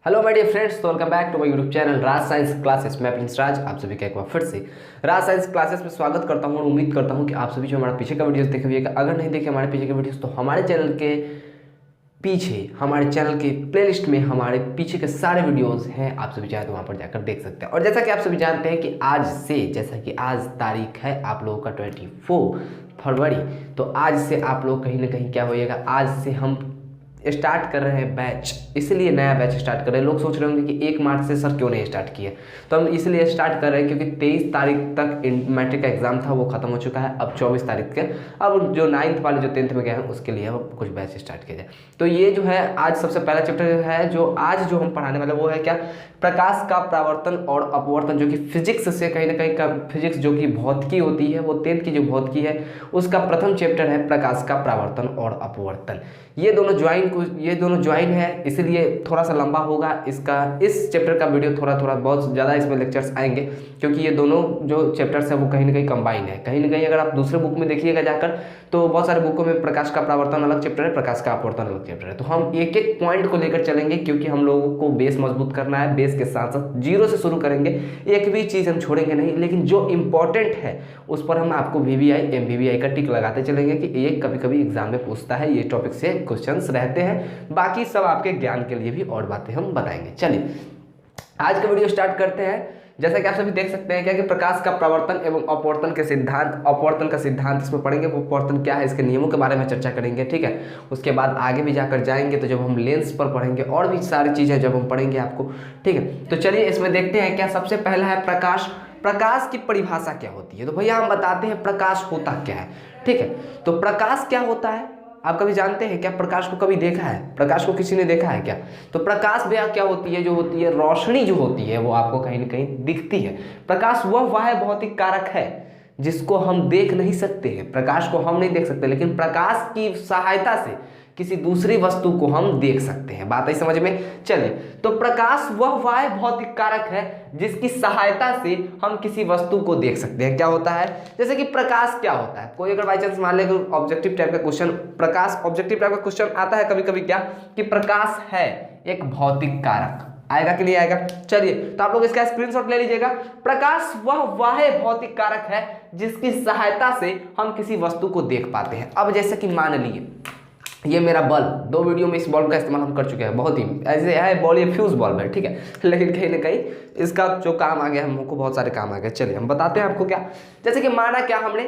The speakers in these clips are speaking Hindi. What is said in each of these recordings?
हेलो माय डियर फ्रेंड्स, तो welcome back to my YouTube channel Raj science classes. मैं प्रिंस राज आप सभी का एक बार फिर से राज साइंस क्लासेस में स्वागत करता हूं और उम्मीद करता हूं कि आप सभी जो हमारा पीछे का वीडियोस देखे हुए, अगर नहीं देखे हमारे पीछे के वीडियोस तो हमारे चैनल के पीछे, हमारे चैनल के प्लेलिस्ट में हमारे पीछे के सारे वीडियोस हैं। आप सभी चाहे तो वहाँ पर जाकर देख सकते हैं। और जैसा कि आप सभी जानते हैं कि आज से, जैसा कि आज तारीख है आप लोगों का 24 फरवरी, तो आज से आप लोग कहीं ना कहीं क्या होइएगा, आज से हम स्टार्ट कर रहे हैं बैच। इसलिए नया बैच स्टार्ट कर रहे हैं। लोग सोच रहे होंगे कि 1 मार्च से सर क्यों नहीं स्टार्ट किया, तो हम इसलिए स्टार्ट कर रहे हैं क्योंकि 23 तारीख तक मैट्रिक का एग्जाम था, वो खत्म हो चुका है। अब 24 तारीख के अब जो 9th वाले जो 10th में गए हैं उसके लिए अब कुछ बैच स्टार्ट किया जाए। तो ये जो है आज सबसे पहला चैप्टर है जो आज जो हम पढ़ाने वाले वो है क्या, प्रकाश का परावर्तन और अपवर्तन, जो कि फिजिक्स से कहीं ना कहीं का फिजिक्स जो कि भौतिकी होती है, वो 10th की जो भौतिकी है उसका प्रथम चैप्टर है प्रकाश का परावर्तन और अपवर्तन। ये दोनों ज्वाइन है, इसलिए थोड़ा सा लंबा होगा इसका, इस चैप्टर का वीडियो थोड़ा बहुत ज़्यादा इसमें लेक्चर्स आएंगे क्योंकि ये दोनों जो चैप्टर्स है वो कहीं ना कहीं कंबाइन है। कहीं ना कहीं अगर आप दूसरे बुक में देखिएगा जाकर तो बहुत सारे बुकों में प्रकाश का परावर्तन अलग चैप्टर है, प्रकाश का अपवर्तन अलग चैप्टर है। तो हम एक एक पॉइंट को लेकर चलेंगे क्योंकि हम लोगों को बेस मजबूत करना है। बेस के साथ साथ जीरो से शुरू करेंगे, एक भी चीज़ हम छोड़ेंगे नहीं, लेकिन जो इंपॉर्टेंट है उस पर हम आपको VVI MVVI का टिक लगाते चलेंगे कि ये कभी कभी एग्जाम में पूछता है, ये टॉपिक से क्वेश्चंस रहते हैं। बाकी सब आपके ज्ञान के लिए भी और बातें हम बताएंगे। चलिए आज का वीडियो स्टार्ट करते हैं। जैसा कि आप सभी देख सकते हैं क्या कि प्रकाश का प्रवर्तन एवं अपवर्तन के सिद्धांत, अपवर्तन का सिद्धांत इसमें पढ़ेंगे, अपवर्तन क्या है इसके नियमों के बारे में चर्चा करेंगे, ठीक है। उसके बाद आगे भी जाकर जाएंगे तो जब हम लेंस पर पढ़ेंगे और भी सारी चीज़ें जब हम पढ़ेंगे आपको, ठीक है। तो चलिए इसमें देखते हैं क्या। सबसे पहला है प्रकाश। प्रकाश की परिभाषा क्या होती है, तो भैया हम बताते हैं प्रकाश होता क्या है, ठीक है। तो प्रकाश क्या होता है आप कभी जानते हैं क्या? प्रकाश को कभी देखा है? प्रकाश को किसी ने देखा है क्या? तो प्रकाश भैया क्या होती है, जो होती है रोशनी जो होती है वो आपको कहीं ना कहीं दिखती है। प्रकाश वह भौतिक कारक है जिसको हम देख नहीं सकते हैं। प्रकाश को हम नहीं देख सकते, लेकिन प्रकाश की सहायता से किसी दूसरी वस्तु को हम देख सकते हैं। बात आई समझ में? चलिए, तो प्रकाश वह भौतिक कारक है जिसकी सहायता से हम किसी वस्तु को देख सकते हैं। क्या होता है, जैसे कि प्रकाश क्या होता है, कोई अगर बाई चांस मान ले ऑब्जेक्टिव टाइप का क्वेश्चन, प्रकाश ऑब्जेक्टिव टाइप का क्वेश्चन आता है कभी कभी क्या, कि प्रकाश है एक भौतिक कारक, आएगा कि नहीं आएगा? चलिए तो आप लोग इसका स्क्रीनशॉट ले लीजिएगा। प्रकाश वह भौतिक कारक है जिसकी सहायता से हम किसी वस्तु को देख पाते हैं। अब जैसे कि मान लीजिए ये मेरा बल्ब, 2 वीडियो में इस बल्ब का इस्तेमाल हम कर चुके हैं, बहुत ही ऐसे है बॉल, ये फ्यूज बल्ब है, ठीक है। लेकिन कहीं ना कहीं इसका जो काम आ गया हमको बहुत सारे काम आ गए। चलिए हम बताते हैं आपको क्या। जैसे कि माना क्या हमने,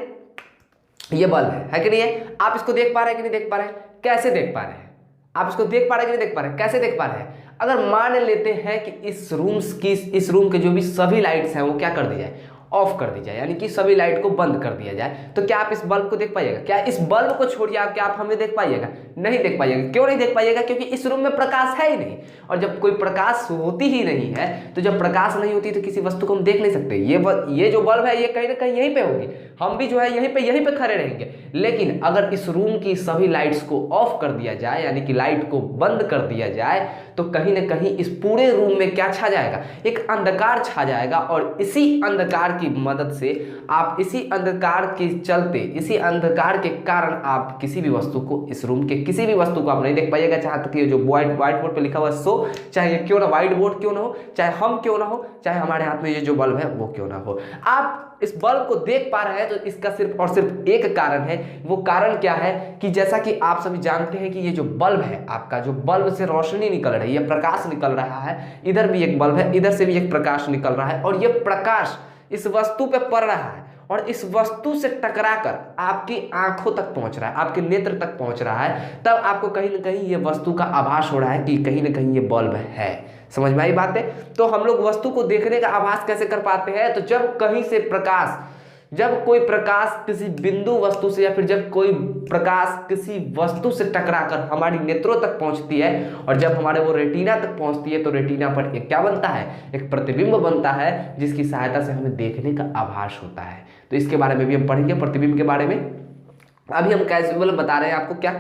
ये बल्ब है कि नहीं है, आप इसको देख पा रहे हैं कि नहीं देख पा रहे हैं? कैसे देख पा रहे हैं आप इसको? देख पा रहे हैं कि नहीं देख पा रहे हैं? कैसे देख पा रहे हैं? अगर मान लेते हैं कि इस रूम के जो भी सभी लाइट्स हैं वो क्या कर दी जाए, ऑफ कर दी जाए, यानी कि सभी लाइट को बंद कर दिया जाए, तो क्या आप इस बल्ब को देख पाइएगा? क्या इस बल्ब को छोड़िए आप, क्या आप हमें देख पाइएगा? नहीं देख पाइएगा। क्यों नहीं देख पाइएगा? क्योंकि इस रूम में प्रकाश है ही नहीं, और जब कोई प्रकाश होती ही नहीं है, तो जब प्रकाश नहीं होती तो किसी वस्तु को हम देख नहीं सकते। ये जो बल्ब है ये कहीं ना कहीं यहीं पे होगी, हम भी जो है यहीं पे खड़े रहेंगे। लेकिन अगर इस रूम की सभी लाइट्स को ऑफ कर दिया जाए, यानी कि लाइट को बंद कर दिया जाए, तो कहीं ना कहीं इस पूरे रूम में क्या छा जाएगा, एक अंधकार छा जाएगा। और इसी अंधकार की मदद से आप, इसी अंधकार के चलते, इसी अंधकार के कारण आप किसी भी वस्तु को, इस रूम के किसी भी वस्तु को आप नहीं देख पाइएगा। चाहे तक ये जो व्हाइट बोर्ड पे लिखा हुआ है सो, चाहे ये क्यों ना व्हाइट बोर्ड क्यों ना हो, चाहे हम क्यों ना हो, चाहे हमारे हाथ में ये जो बल्ब है वो क्यों ना हो, आप इस बल्ब को देख पा रहे हैं। तो इसका सिर्फ और सिर्फ एक कारण है। वो कारण क्या है कि जैसा कि आप सभी जानते हैं कि ये जो बल्ब है आपका, जो बल्ब से रोशनी निकल रही है, प्रकाश निकल रहा है, इधर भी एक बल्ब है, इधर से भी एक प्रकाश निकल रहा है, और ये प्रकाश इस वस्तु पे पड़ रहा है और इस वस्तु से टकराकर आपकी आंखों तक पहुंच रहा है, आपके नेत्र तक पहुंच रहा है। तब आपको कहीं ना कहीं ये वस्तु का आभास हो रहा है कि कहीं ना कहीं ये बल्ब है। समझ में आई बात है? तो हम लोग वस्तु को देखने का आभास कैसे कर पाते हैं? तो जब कहीं से प्रकाश, जब कोई प्रकाश किसी बिंदु वस्तु से, या फिर जब कोई प्रकाश किसी वस्तु से टकराकर हमारी नेत्रों तक पहुंचती है, और जब हमारे वो रेटिना तक पहुंचती है, तो रेटिना पर एक क्या बनता है, एक प्रतिबिंब बनता है, जिसकी सहायता से हमें देखने का आभास होता है। तो इसके बारे में भी हम पढ़ेंगे, प्रतिबिंब के बारे में। अभी हम कैजुअल बता रहे हैं आपको क्या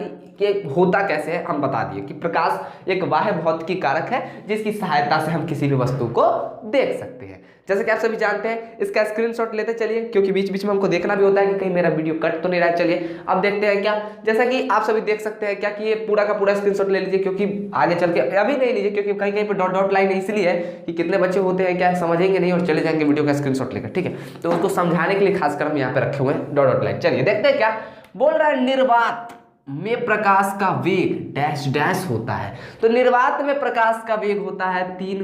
कि होता कैसे है। हम बता दिए कि प्रकाश एक बाह्य भौतिकी कारक है जिसकी सहायता से हम किसी भी वस्तु को देख सकते हैं। जैसे कि आप सभी जानते हैं, इसका स्क्रीनशॉट लेते चलिए, क्योंकि बीच बीच में हमको देखना भी होता है कि कहीं मेरा वीडियो कट तो नहीं रहा है। चलिए अब देखते हैं क्या, जैसा कि आप सभी देख सकते हैं क्या कि ये पूरा का पूरा स्क्रीनशॉट ले लीजिए, क्योंकि आगे चल के अभी नहीं लीजिए, क्योंकि कहीं कहीं पर डॉट डॉट लाइन इसलिए है कि कितने बच्चे होते हैं क्या समझेंगे नहीं और चले जाएंगे वीडियो का स्क्रीनशॉट लेकर, ठीक है। तो उसको समझाने के लिए खासकर हम यहाँ पे रखे हुए हैं डॉट डॉट लाइन। चलिए देखते हैं क्या बोल रहा है। निर्वात में प्रकाश का वेग डैश डैश होता है। तो निर्वात में प्रकाश का वेग होता है 3 ×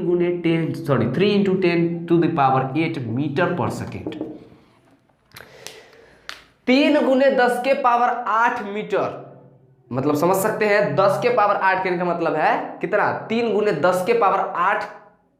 10⁸ मीटर पर सेकेंड। 3 × 10⁸ मीटर, मतलब समझ सकते हैं 10⁸ कहने का मतलब है कितना, 3 × 10⁸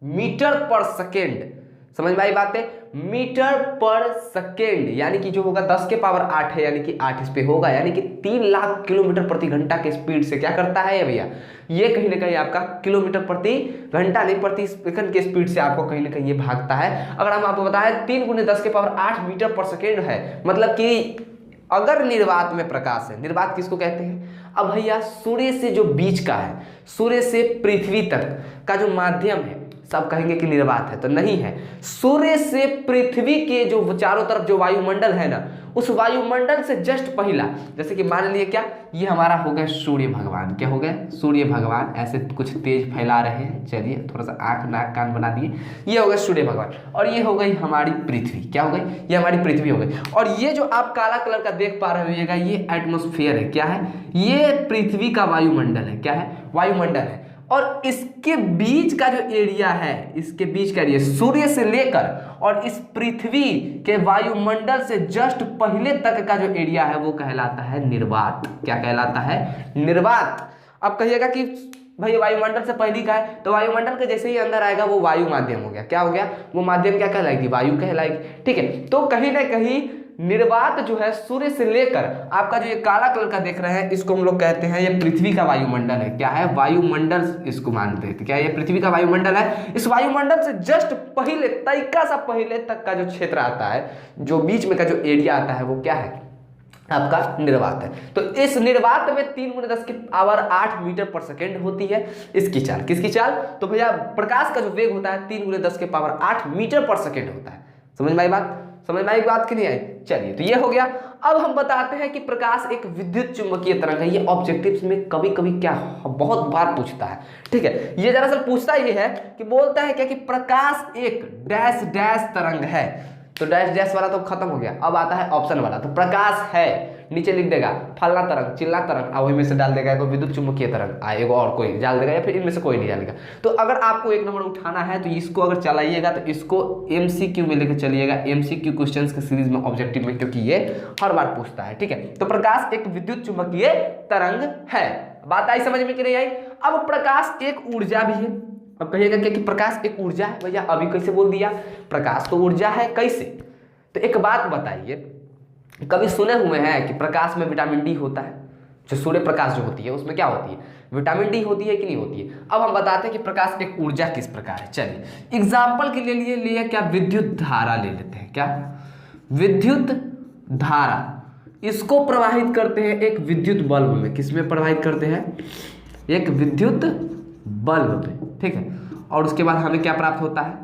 मीटर पर सेकेंड। समझ में आई बात है, मीटर पर सेकेंड, यानी कि जो होगा 10⁸ है, यानी कि 8 इस पे होगा, यानी कि 3 लाख किलोमीटर प्रति घंटा के स्पीड से क्या करता है ये भैया, ये कहीं ना कहीं आपका किलोमीटर प्रति घंटा नहीं प्रति सेकंड के स्पीड से आपको कहीं ना कहीं ये भागता है। अगर हम आपको बताएं 3 × 10⁸ मीटर पर सेकेंड है, मतलब कि अगर निर्वात में प्रकाश है, निर्वात किसको कहते हैं, अब भैया सूर्य से जो बीच का है, सूर्य से पृथ्वी तक का जो माध्यम है, सब कहेंगे कि निर्वात है, तो नहीं है। सूर्य से पृथ्वी के जो चारों तरफ जो वायुमंडल है ना, उस वायुमंडल से जस्ट पहला, जैसे कि मान लिए क्या, ये हमारा हो गया सूर्य भगवान, क्या हो गया सूर्य भगवान, ऐसे कुछ तेज फैला रहे हैं, चलिए थोड़ा सा आंख नाक कान बना दिए, ये हो गया सूर्य भगवान, और ये हो गई हमारी पृथ्वी, क्या हो गई, ये हमारी पृथ्वी हो गई। और ये जो आप काला कलर का देख पा रहे होइएगा, ये एटमॉस्फेयर है, क्या है, ये पृथ्वी का वायुमंडल है, क्या है, वायुमंडल है। और इसके बीच का जो एरिया है, इसके बीच का एरिया सूर्य से लेकर और इस पृथ्वी के वायुमंडल से जस्ट पहले तक का जो एरिया है वो कहलाता है निर्वात। क्या कहलाता है, निर्वात। अब कहिएगा कि भाई वायुमंडल से पहली का है, तो वायुमंडल के जैसे ही अंदर आएगा वो वायु माध्यम हो गया, क्या हो गया, वो माध्यम क्या कहलाएगी, वायु कहलाएगी, ठीक है। तो कहीं ना कहीं निर्वात जो है सूर्य से लेकर आपका जो ये काला कलर का देख रहे हैं, इसको हम लोग कहते हैं ये पृथ्वी का वायुमंडल है, क्या है, वायुमंडल इसको मानते हैं, क्या ये पृथ्वी का वायुमंडल है। इस वायुमंडल से जस्ट पहले तरीका सा पहले तक का जो क्षेत्र आता है, जो बीच में का जो एरिया आता है, वो क्या है, आपका निर्वात है। तो इस निर्वात में 3 × 10⁸ मीटर पर सेकेंड होती है इसकी चाल, किसकी चाल, तो भैया प्रकाश का जो वेग होता है 3 × 10⁸ मीटर पर सेकेंड होता है। समझ में आई बात, समझ में आई बात कि नहीं आई। चलिए तो ये हो गया। अब हम बताते हैं कि प्रकाश एक विद्युत चुंबकीय तरंग है। ये ऑब्जेक्टिव्स में कभी कभी क्या बहुत बार पूछता है, ठीक है। ये दरअसल पूछता ये है कि बोलता है क्या कि प्रकाश एक डैश डैश तरंग है, तो डैश डैश वाला तो खत्म हो गया, अब आता है ऑप्शन वाला। तो प्रकाश है, नीचे लिख देगा फलना तरंग, चिल्ला तरंग, वही में से डाल देगा एगो विद्युत चुंबकीय तरंग, एगो और कोई डाल देगा, या फिर इनमें से कोई नहीं डालेगा। तो अगर आपको 1 नंबर उठाना है तो इसको अगर चलाइएगा तो इसको MCQ में लेकर चलिएगा, MCQ क्वेश्चंस के सीरीज में, ऑब्जेक्टिव में, क्योंकि ये हर बार पूछता है, ठीक है। तो प्रकाश एक विद्युत चुंबकीय तरंग है। बात आई समझ में कि नहीं आई। अब प्रकाश एक ऊर्जा भी है। अब कहिएगा क्या कि प्रकाश एक ऊर्जा है, भैया अभी कैसे बोल दिया, प्रकाश तो ऊर्जा है, कैसे। तो एक बात बताइए, कभी सुने हुए हैं कि प्रकाश में विटामिन डी होता है, जो सूर्य प्रकाश जो होती है उसमें क्या होती है, विटामिन डी होती है कि नहीं होती है। अब हम बताते हैं कि प्रकाश एक ऊर्जा किस प्रकार है। चलिए एग्जाम्पल के लिए क्या विद्युत धारा ले लेते हैं, क्या विद्युत धारा, इसको प्रवाहित करते हैं एक विद्युत बल्ब में, किसमें प्रवाहित करते हैं, एक विद्युत बल्ब में, ठीक है। और उसके बाद हमें क्या प्राप्त होता है,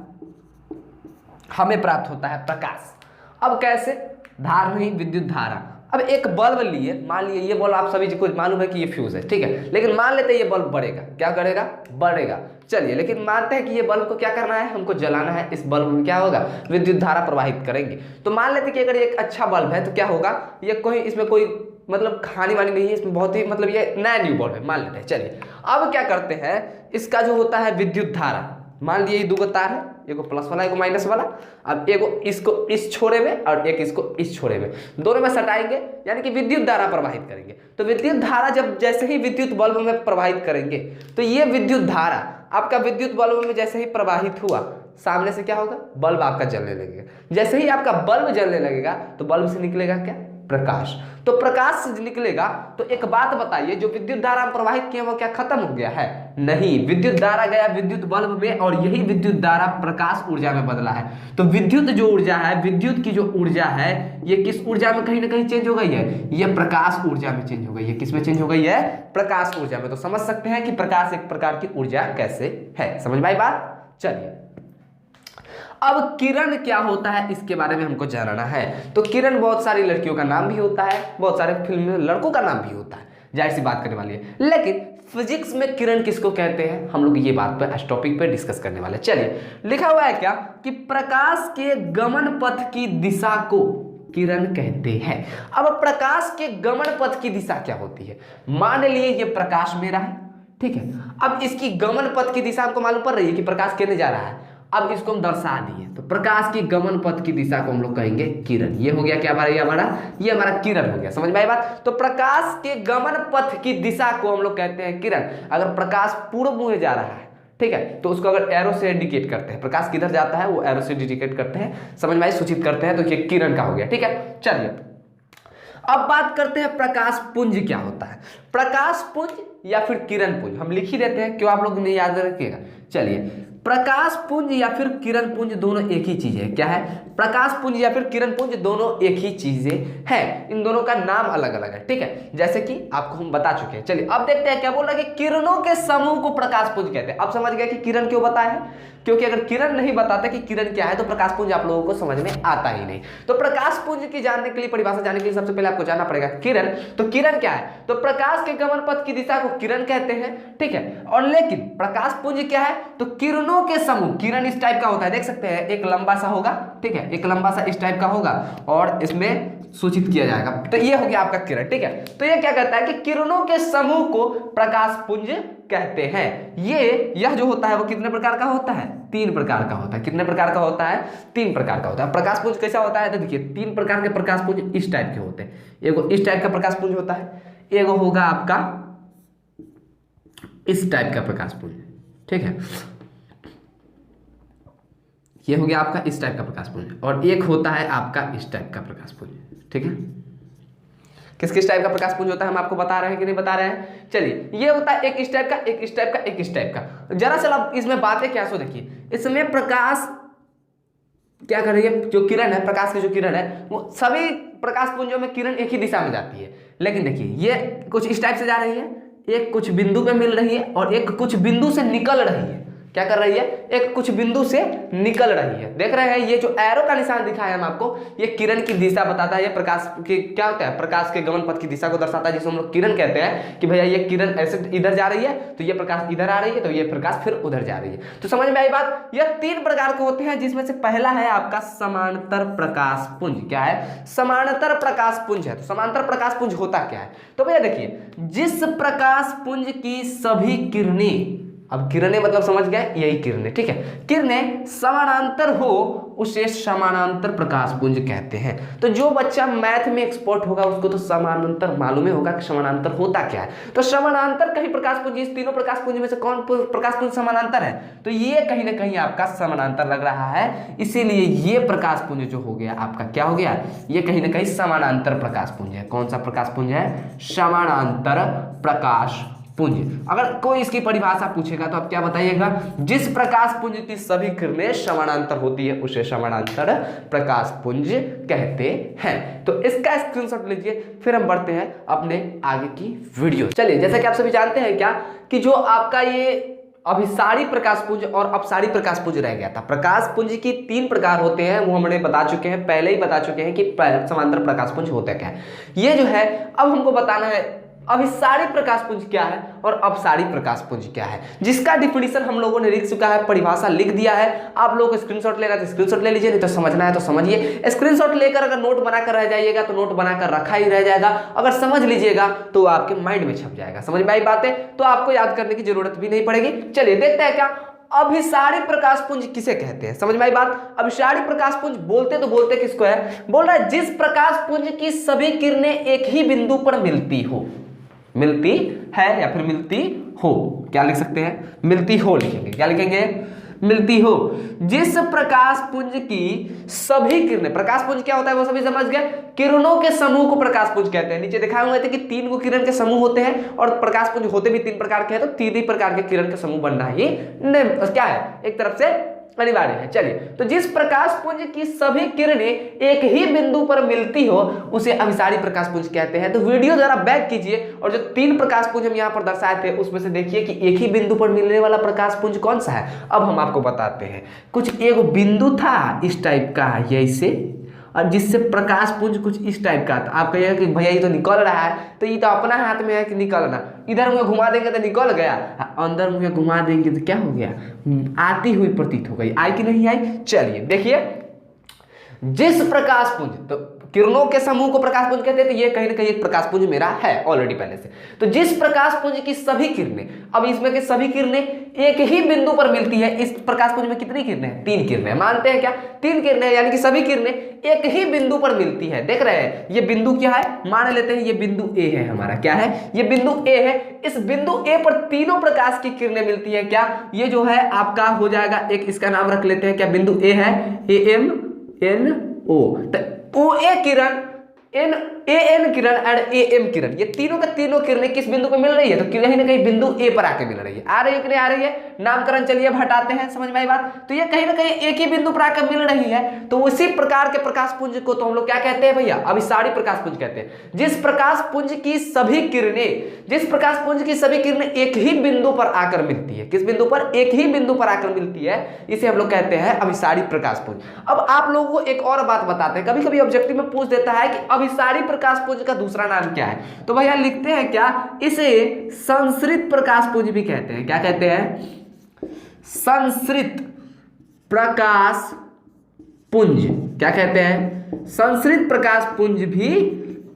हमें प्राप्त होता है प्रकाश। अब कैसे, धार नहीं विद्युत धारा। अब एक बल्ब लिए, मान लिए ये बल्ब, आप सभी को मालूम है कि ये फ्यूज है, ठीक है, लेकिन मान लेते हैं ये बल्ब बढ़ेगा, क्या करेगा, बढ़ेगा। चलिए लेकिन मानते हैं कि ये बल्ब को क्या करना है, हमको जलाना है, इस बल्ब में क्या होगा, विद्युत धारा प्रवाहित करेंगे। तो मान लेते हैं कि अगर एक अच्छा बल्ब है तो क्या होगा, ये कोई इसमें कोई मतलब खानी वानी नहीं है, इसमें बहुत ही मतलब ये नया न्यू बल्ब है, मान लेते हैं। चलिए अब क्या करते हैं, इसका जो होता है विद्युत धारा, मान लिए 2 तार है, एगो प्लस वाला एगो माइनस वाला। अब एगो इसको इस छोरे में और एक इसको इस छोरे में, दोनों में सटाएंगे, यानी कि विद्युत धारा प्रवाहित करेंगे। तो विद्युत धारा जब जैसे ही विद्युत बल्ब में प्रवाहित करेंगे, तो ये विद्युत धारा आपका विद्युत बल्ब में जैसे ही प्रवाहित हुआ, सामने से क्या होगा, बल्ब आपका जलने लगेगा। जैसे ही आपका बल्ब जलने लगेगा तो बल्ब से निकलेगा क्या, प्रकाश। तो प्रकाश से निकलेगा, तो एक बात बताइए, जो विद्युत धारा हम प्रवाहित किए वो क्या खत्म हो गया है? नहीं, विद्युत धारा गया विद्युत बल्ब में और यही विद्युत धारा प्रकाश ऊर्जा में बदला है। तो विद्युत जो ऊर्जा है, विद्युत की जो ऊर्जा है, ये किस ऊर्जा में कहीं ना कहीं चेंज हो गई है? ये प्रकाश ऊर्जा में चेंज हो गई है। किस में चेंज हो गई है? प्रकाश ऊर्जा में। तो समझ सकते हैं कि प्रकाश एक प्रकार की ऊर्जा कैसे है। समझ में आई बात? चलिए, अब किरण क्या होता है इसके बारे में हमको जानना है। तो किरण बहुत सारी लड़कियों का नाम भी होता है, बहुत सारे फिल्म में लड़कों का नाम भी होता है, जाहिर सी बात करने वाली है। लेकिन फिजिक्स में किरण किसको कहते हैं, हम लोग ये बात पे इस टॉपिक पे डिस्कस करने वाले। चलिए, लिखा हुआ है क्या कि प्रकाश के गमन पथ की दिशा को किरण कहते हैं। अब प्रकाश के गमन पथ की दिशा क्या होती है? मान लिए ये प्रकाश मेरा है, ठीक है। अब इसकी गमन पथ की दिशा हमको मालूम पड़ रही है कि प्रकाश कहने जा रहा है। अब इसको हम दर्शा दिए, तो प्रकाश की गमन पथ की दिशा को हम लोग कहेंगे किरण। ये हो गया क्या हमारा? ये हमारा किरण हो गया। समझ में आई बात? तो प्रकाश के गमन पथ की दिशा को हम लोग कहते हैं किरण। अगर प्रकाश पूर्व मुहे जा रहा है, ठीक है, तो उसको अगर एरो से इंडिकेट करते हैं, प्रकाश किधर जाता है वो एरो से इंडिकेट करते हैं, समझ में आई, सूचित करते हैं, तो ये किरण का हो गया। ठीक है, चलिए अब बात करते हैं प्रकाश पुंज क्या होता है। प्रकाश पुंज या फिर किरण पुंज हम लिख ही देते हैं, क्यों आप लोग नहीं याद रखिएगा। चलिए, प्रकाश पुंज या फिर किरण पुंज दोनों एक ही चीज है। क्या है? प्रकाश पुंज या फिर किरण पुंज दोनों एक ही चीजें हैं, इन दोनों का नाम अलग अलग है। ठीक है, जैसे कि आपको हम बता चुके हैं। चलिए अब देखते हैं क्या बोल रहा है कि किरणों के समूह को प्रकाश पुंज कहते हैं। अब समझ गया कि किरण क्यों बताया है, क्योंकि अगर किरण नहीं बताता कि किरण क्या है तो प्रकाश पुंज आप लोगों को समझ में आता ही नहीं। तो प्रकाश पुंज की जानने के लिए, परिभाषा जानने के लिए सबसे पहले आपको जानना पड़ेगा किरण। तो किरण क्या है? तो प्रकाश के गमन पथ की दिशा को किरण कहते हैं, ठीक है। और लेकिन प्रकाश पुंज क्या है? तो किरणों के समूह। किरण इस टाइप का होता है, देख सकते हैं, एक लंबा सा होगा, ठीक है, एक लंबा सा इस टाइप का होगा और इसमें सूचित किया जाएगा। तो ये हो गया आपका किरण, ठीक है। तो ये क्या कहता है कि किरणों के समूह को प्रकाश पुंज कहते हैं। यह जो होता है वो कितने प्रकार का होता है? 3 प्रकार का होता है। कितने प्रकार का होता है? 3 प्रकार का होता है। प्रकाश पुंज कैसा होता है? तो देखिए, 3 प्रकार के प्रकाश पुंज इस टाइप के होते हैं। एगो इस टाइप का प्रकाश पुंज होता है, एगो होगा आपका इस टाइप का प्रकाश पुंज, ठीक है, ये हो गया आपका इस टाइप का प्रकाश पुंज, और एक होता है आपका इस टाइप का प्रकाश पुंज। ठीक है, किस किस टाइप का प्रकाश पुंज होता है हम आपको बता रहे हैं कि नहीं बता रहे हैं। चलिए, ये होता है एक इस टाइप का, एक इस टाइप का, एक इस टाइप का। जरा सा अब इसमें बातें क्या सो देखिए, इसमें प्रकाश क्या कर रही है, जो किरण है, प्रकाश की जो किरण है, वो सभी प्रकाश पुंजों में किरण एक ही दिशा में जाती है। लेकिन देखिए, ये कुछ इस टाइप से जा रही है, एक कुछ बिंदु पे मिल रही है और एक कुछ बिंदु से निकल रही है। क्या कर रही है? एक कुछ बिंदु से निकल रही है। देख रहे हैं, ये जो एरो का निशान दिखाया हम आपको, ये किरण की दिशा बताता है। ये प्रकाश की क्या होता है? प्रकाश के गमन पथ की दिशा को दर्शाता है, जिसे हम लोग किरण कहते हैं कि भैया ये किरण ऐसे इधर जा रही है, तो ये प्रकाश इधर आ रही है, तो ये प्रकाश फिर उधर जा रही है। तो समझ में आई बात? यह 3 प्रकार के होते हैं, जिसमें से पहला है आपका समांतर प्रकाश पुंज। क्या है? समांतर प्रकाश पुंज है। तो समांतर प्रकाश पुंज होता क्या है? तो भैया देखिए, जिस प्रकाश पुंज की सभी किरणें, अब किरणें मतलब समझ गए, यही किरणें, ठीक है, किरणें समानांतर हो उसे समानांतर प्रकाश पुंज कहते हैं। तो जो बच्चा मैथ में एक्सपर्ट होगा उसको तो समानांतर मालूम ही होगा कि समानांतर होता क्या है। तो समानांतर कहीं प्रकाश पुंज, इस तीनों प्रकाश पुंज में से कौन प्रकाश पुंज समानांतर है? तो ये कहीं ना कहीं आपका समानांतर लग रहा है, इसीलिए ये प्रकाश पुंज जो हो गया आपका क्या हो गया? ये कहीं ना कहीं समानांतर प्रकाश पुंज है। कौन सा प्रकाश पुंज है? समानांतर प्रकाश पुंज। अगर कोई इसकी परिभाषा पूछेगा तो आप क्या बताइएगा? जिस प्रकाश पुंज की सभी किरणें समानांतर होती है उसे समानांतर प्रकाश पुंज कहते हैं। तो इसका स्क्रीनशॉट लीजिए, फिर हम बढ़ते हैं अपने आगे की वीडियो। चलिए, जैसा कि आप सभी जानते हैं क्या कि जो आपका ये अभिसारी प्रकाश पुंज और अपसारी प्रकाश पुंज रह गया था। प्रकाश पुंज की 3 प्रकार होते हैं, वो हमने बता चुके हैं, पहले ही बता चुके हैं कि समांतर प्रकाश पुंज होता क्या है। ये जो है अब हमको बताना है अभिसारी प्रकाश पुंज क्या है और अपसारी प्रकाश पुंज क्या है, जिसका डिफिनीशन हम लोगों ने लिख चुका है, परिभाषा लिख दिया है। आप लोगों को स्क्रीनशॉट लेना है तो स्क्रीनशॉट ले लीजिए, नहीं तो समझना है तो समझिए। स्क्रीनशॉट लेकर अगर नोट बनाकर रह जाइएगा तो नोट बनाकर रखा ही रह जाएगा, अगर समझ लीजिएगा तो आपके माइंड में छप जाएगा। समझ में आई बातें? तो आपको याद करने की जरूरत भी नहीं पड़ेगी। चलिए देखते हैं क्या अभिसारी प्रकाश पुंज किसे कहते हैं। समझ में आई बात? अभिसारी प्रकाश पुंज बोलते तो बोलते किसको है? बोल रहा है जिस प्रकाश पुंज की सभी किरणें एक ही बिंदु पर मिलती हो, मिलती है या फिर मिलती हो, क्या लिख सकते हैं? मिलती हो लिखेंगे। क्या लिखेंगे? मिलती हो, जिस प्रकाश पुंज की सभी किरणें, प्रकाश पुंज क्या होता है वो सभी समझ गए, किरणों के समूह को प्रकाश पुंज कहते हैं। नीचे दिखाए हुए थे कि 3 को किरण के समूह होते हैं और प्रकाश पुंज होते भी 3 प्रकार के हैं, तो 3 ही प्रकार के किरण के समूह बनना ही क्या है, एक तरफ से अनिवार्य है। चलिए, तो जिस प्रकाश पुंज की सभी किरणें एक ही बिंदु पर मिलती हो उसे अभिसारी प्रकाश पुंज कहते हैं। तो वीडियो जरा बैक कीजिए और जो 3 प्रकाश पुंज हम यहाँ पर दर्शाए थे उसमें से देखिए कि एक ही बिंदु पर मिलने वाला प्रकाश पुंज कौन सा है। अब हम आपको बताते हैं। कुछ एक बिंदु था इस टाइप का ये इसे, और जिससे प्रकाश पुंज कुछ इस टाइप का था। आप कहिएगा कि भैया ये तो निकल रहा है, तो ये तो अपना हाथ में है कि निकलना, इधर मुझे घुमा देंगे तो निकल गया, अंदर मुझे घुमा देंगे तो क्या हो गया, आती हुई प्रतीत हो गई। आई कि नहीं आई। चलिए देखिए, जिस प्रकाश पुंज, तो किरणों के समूह को प्रकाश पुंज कहते हैं, तो ये कहीं ना कहीं एक प्रकाश पुंज मेरा है ऑलरेडी पहले से। तो जिस प्रकाश पुंज की सभी किरणें, अब इसमें के सभी किरणें एक ही बिंदु पर मिलती है, इस प्रकाश पुंज में कितनी किरणें हैं, 3 किरणें, मानते हैं क्या, 3 किरणें, यानी कि सभी किरणें एक ही बिंदु पर मिलती है। देख रहे हैं ये बिंदु क्या है, मान लेते हैं ये बिंदु ए है हमारा, क्या है, ये बिंदु ए है। इस बिंदु ए पर तीनों प्रकाश की किरणें मिलती है। क्या, ये जो है आपका हो जाएगा, एक इसका नाम रख लेते हैं, क्या बिंदु ए है, AMNO, तो OA किरण, AN किरण और AM किरण, ये तीनों का तीनों किरणें किस बिंदु पर मिल रही है, तो कहीं ना कहीं बिंदु ए पर आके मिल रही है। आ रही है कि नहीं आ रही है, नामकरण चलिए अब हटाते हैं, समझ में आई बात। तो ये कहीं ना कहीं एक ही बिंदु पर आकर मिल रही है, तो उसी प्रकार के प्रकाश पुंज को तो हम लोग क्या कहते हैं भैया, अभिसारी प्रकाश पुंज कहते हैं। जिस प्रकाश पुंज की सभी किरणें, जिस प्रकाश पुंज की सभी किरणें एक ही बिंदु पर आकर मिलती है, किस बिंदु पर, एक ही बिंदु पर आकर मिलती है, इसे हम लोग कहते हैं अभिसारी प्रकाश पुंज। अब आप लोगों को एक और बात बताते हैं, कभी कभी ऑब्जेक्टिव में पूछ देता है कि अभिसारी प्रकाश पुंज का दूसरा नाम क्या है, तो भैया लिखते हैं क्या, इसे संसृत प्रकाश पुंज भी कहते हैं। क्या कहते हैं, संसृत प्रकाश पुंज। क्या कहते हैं, संसृत प्रकाश पुंज भी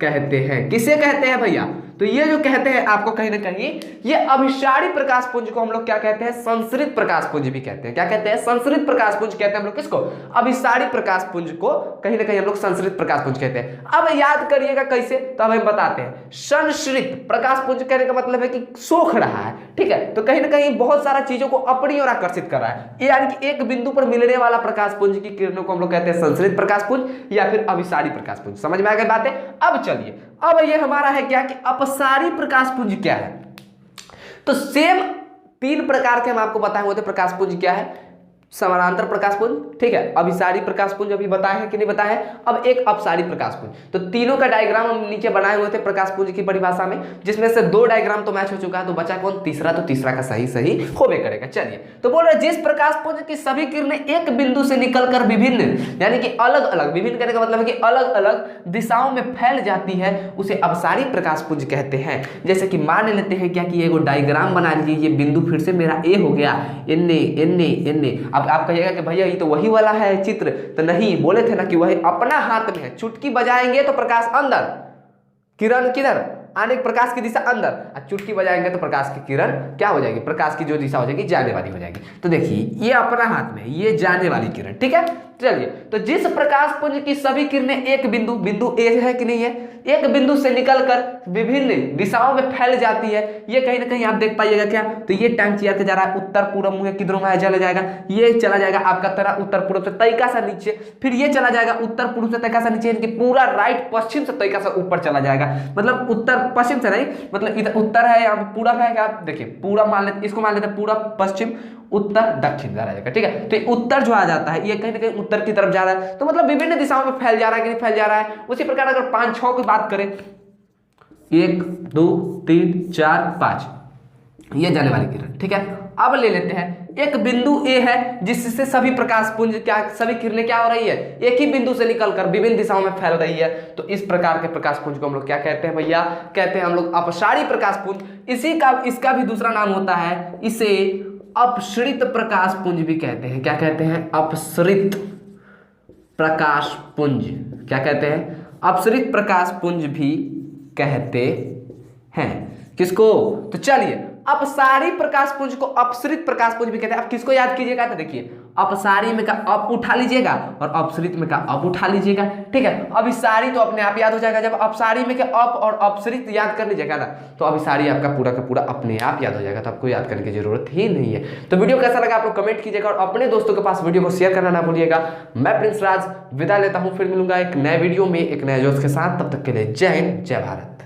कहते हैं। किसे कहते हैं भैया, तो ये जो कहते हैं आपको कहीं ना कहीं, ये अभिसारी प्रकाश पुंज को हम लोग क्या कहते हैं, संसृत प्रकाश पुंज भी कहते हैं। क्या कहते हैं, संसृत प्रकाश पुंज कहते हैं हम लोग किसको, अभिसारी प्रकाश पुंज को कहीं ना कहीं हम लोग संसृत प्रकाश पुंज कहते हैं। अब याद करिएगा कैसे, तो हमें बताते हैं। संसृत प्रकाश पुंज कहने का मतलब है कि सोख रहा है, ठीक है, तो कहीं ना कहीं बहुत सारा चीजों को अपनी ओर आकर्षित कर रहा है, यानी कि एक बिंदु पर मिलने वाला प्रकाश पुंज की किरणों को हम लोग कहते हैं संसृत प्रकाश पुंज या फिर अभिसारी प्रकाश पुंज। समझ में आ गई बातें। अब चलिए, अब ये हमारा है क्या कि अपसारी प्रकाश पुंज क्या है, तो सेम 3 प्रकार के हम आपको बताए हुए थे प्रकाश पुंज क्या है, समानांतर प्रकाश पुंज, ठीक है, अभिसारी प्रकाश पुंज अभी बताए हैं कि नहीं बताए हैं, अब एक अपसारी प्रकाश पुंज। तो तीनों का डायग्राम हम नीचे बनाए हुए थे प्रकाश पुंज की परिभाषा में, जिसमें से 2 डायग्राम तो मैच हो चुका है, तो बचा कौन, तीसरा, तो तीसरा का सही सही होबे करेगा। चलिए, तो बोल रहे जिस प्रकाश पुंज की सभी किरणें एक बिंदु से निकलकर विभिन्न, यानी कि अलग अलग, विभिन्न कहने का मतलब है कि अलग अलग दिशाओं में फैल जाती है, उसे अपसारी प्रकाश पुंज कहते हैं। जैसे कि मान लेते हैं क्या कि एगो डायग्राम बना लीजिए, ये बिंदु फिर से मेरा ए हो गया, एन। अब आप कहिएगा कि भैया ये तो वही वाला है चित्र, तो नहीं, बोले थे ना कि वही अपना हाथ में है, चुटकी बजाएंगे तो प्रकाश अंदर, किरण किधर, आने प्रकाश की दिशा अंदर, और चुटकी बजाएंगे तो प्रकाश की किरण क्या हो जाएगी, प्रकाश की जो दिशा हो जाएगी जाने वाली हो जाएगी। तो देखिए ये अपना हाथ में, ये जाने वाली किरण, ठीक है। चलिए, तो जिस प्रकाश पुंज की सभी किरणें एक बिंदु, बिंदु ए है कि नहीं है, एक बिंदु से निकलकर विभिन्न दिशाओं में फैल जाती है, ये कहीं ना कहीं आप देख पाइएगा क्या, तो ये टांग चिया के जा रहा है उत्तर पूर्व मुहे किधरों में चला जाएगा, ये चला जाएगा आपका तरह उत्तर पूर्व से तरीका सा नीचे, फिर ये चला जाएगा उत्तर पूर्व से तरीका सा नीचे, यानी कि पूरा राइट पश्चिम से तरीका सा ऊपर चला जाएगा, मतलब उत्तर पश्चिम से नहीं, मतलब इधर उत्तर है, यहाँ पे पूरब है, क्या देखिए पूरा मान लेते, इसको मान लेते हैं पूरब पश्चिम उत्तर दक्षिण जा जाएगा, ठीक है। तो उत्तर जो आ जाता है, ये कहीं ना कहीं उत्तर की तरफ जा रहा है, तो मतलब विभिन्न दिशाओं में फैल जा रहा है कि नहीं फैल जा रहा है। उसी प्रकार अगर 5-6 की बात करें, 1 2 3 4 5, ये जाने वाली किरण, ठीक है। अब ले लेते हैं एक बिंदु ए है, जिससे सभी प्रकाश पुंज क्या, सभी किरणें क्या हो रही है, एक ही बिंदु से निकलकर विभिन्न दिशाओं में फैल रही है, तो इस प्रकार के प्रकाश पुंज को हम लोग क्या कहते हैं भैया, कहते हैं हम लोग अपसारी प्रकाश पुंज। इसी का, इसका भी दूसरा नाम होता है, इसे अपसृत प्रकाश पुंज भी कहते हैं। क्या कहते हैं, अपसृत प्रकाश पुंज, क्या कहते हैं, अपसृत प्रकाश पुंज भी कहते हैं। किसको, तो चलिए अपसारी प्रकाशपुंज को अपसरित प्रकाशपुंज भी कहते हैं। अब किसको याद कीजिएगा तो देखिए, अपसारी में का अप उठा लीजिएगा और अपसरित में का अप उठा लीजिएगा, ठीक है। अभिसारी तो अपने आप याद हो जाएगा, जब अपसारी में के अप और अपसरित याद कर लीजिएगा ना तो अभिसारी आपका पूरा का पूरा अपने आप याद हो जाएगा, तो आपको याद करने की जरूरत ही नहीं है। तो वीडियो कैसा लगा आप लोग कमेंट कीजिएगा और अपने दोस्तों के पास वीडियो को शेयर करना ना भूलिएगा। मैं प्रिंस राज विदा लेता हूं, फिर मिलूंगा एक नए वीडियो में एक नए जोश के साथ। तब तक के लिए जय हिंद, जय भारत।